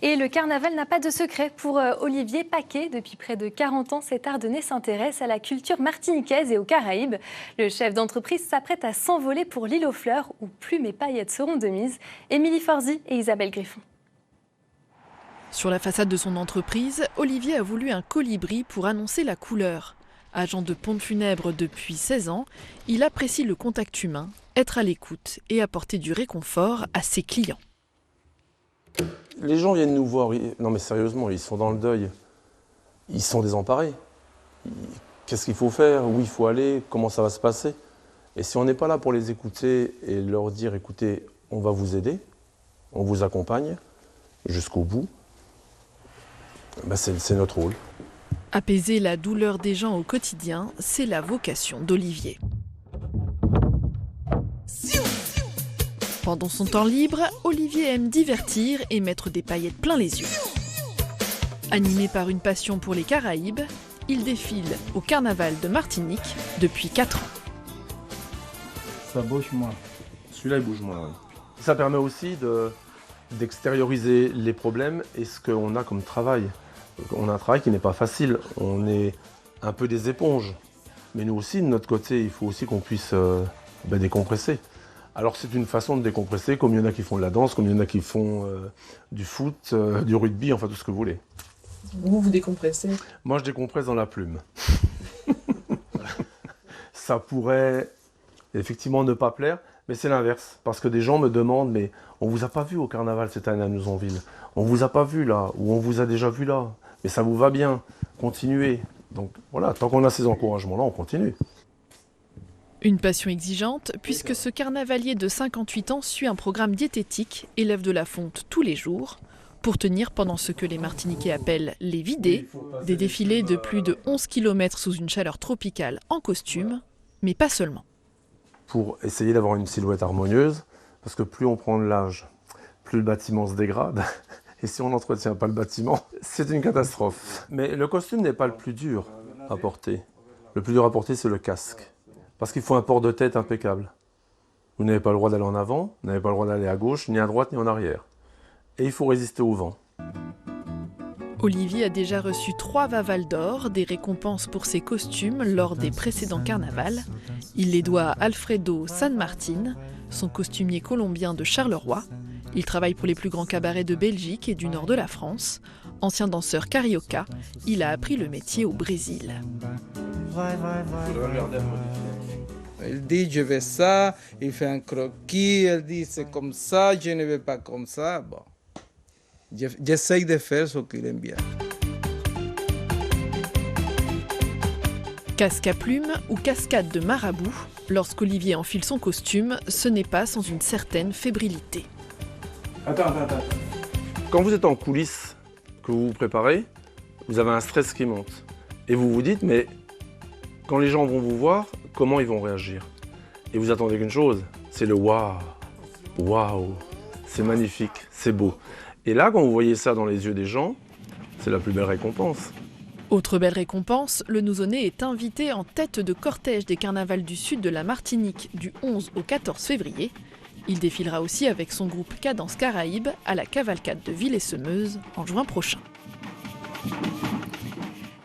Et le carnaval n'a pas de secret pour Olivier Paquet. Depuis près de 40 ans, cet Ardennais s'intéresse à la culture martiniquaise et aux Caraïbes. Le chef d'entreprise s'apprête à s'envoler pour l'île aux fleurs, où plumes et paillettes seront de mise. Émilie Forzi et Isabelle Griffon. Sur la façade de son entreprise, Olivier a voulu un colibri pour annoncer la couleur. Agent de pompe funèbre depuis 16 ans, il apprécie le contact humain, être à l'écoute et apporter du réconfort à ses clients. Les gens viennent nous voir, non mais sérieusement, ils sont dans le deuil, ils sont désemparés. Qu'est-ce qu'il faut faire, où il faut aller, comment ça va se passer? Et si on n'est pas là pour les écouter et leur dire, écoutez, on va vous aider, on vous accompagne jusqu'au bout, ben c'est notre rôle. Apaiser la douleur des gens au quotidien, c'est la vocation d'Olivier. Pendant son temps libre, Olivier aime divertir et mettre des paillettes plein les yeux. Animé par une passion pour les Caraïbes, il défile au carnaval de Martinique depuis 4 ans. Ça bouge moins. Celui-là, il bouge moins. Oui. Ça permet aussi d'extérioriser les problèmes et ce qu'on a comme travail. On a un travail qui n'est pas facile. On est un peu des éponges. Mais nous aussi, de notre côté, il faut aussi qu'on puisse décompresser. Alors c'est une façon de décompresser, comme il y en a qui font de la danse, comme il y en a qui font du foot, du rugby, enfin tout ce que vous voulez. Vous décompressez? Moi, je décompresse dans la plume. Ça pourrait effectivement ne pas plaire, mais c'est l'inverse. Parce que des gens me demandent, mais on vous a pas vu au carnaval cette année à Nouzonville. On vous a pas vu là, ou on vous a déjà vu là. Mais ça vous va bien, continuez. Donc voilà, tant qu'on a ces encouragements-là, on continue. Une passion exigeante, puisque ce carnavalier de 58 ans suit un programme diététique et lève de la fonte tous les jours, pour tenir pendant ce que les Martiniquais appellent les vidés, des défilés de plus de 11 km sous une chaleur tropicale en costume, mais pas seulement. Pour essayer d'avoir une silhouette harmonieuse, parce que plus on prend de l'âge, plus le bâtiment se dégrade, et si on n'entretient pas le bâtiment, c'est une catastrophe. Mais le costume n'est pas le plus dur à porter. Le plus dur à porter, c'est le casque, parce qu'il faut un port de tête impeccable. Vous n'avez pas le droit d'aller en avant, vous n'avez pas le droit d'aller à gauche, ni à droite, ni en arrière. Et il faut résister au vent. Olivier a déjà reçu 3 Vaval d'or, des récompenses pour ses costumes lors des précédents carnavals. Il les doit à Alfredo San Martin, son costumier colombien de Charleroi. Il travaille pour les plus grands cabarets de Belgique et du nord de la France. Ancien danseur carioca, il a appris le métier au Brésil. Il dit je veux ça, il fait un croquis, il dit c'est comme ça, je ne veux pas comme ça. Bon. J'essaye de faire ce qu'il aime bien. Casque à plumes ou cascade de marabout, lorsqu'Olivier enfile son costume, ce n'est pas sans une certaine fébrilité. Attends. Quand vous êtes en coulisses, que vous vous préparez, vous avez un stress qui monte. Et vous vous dites, mais quand les gens vont vous voir, comment ils vont réagir? Et vous attendez qu'une chose, c'est le waouh. Waouh, c'est magnifique, c'est beau. Et là, quand vous voyez ça dans les yeux des gens, c'est la plus belle récompense. Autre belle récompense, le Nouzonnais est invité en tête de cortège des carnavals du sud de la Martinique du 11 au 14 février. Il défilera aussi avec son groupe Cadence Caraïbes à la cavalcade de Ville-et-Semeuse en juin prochain.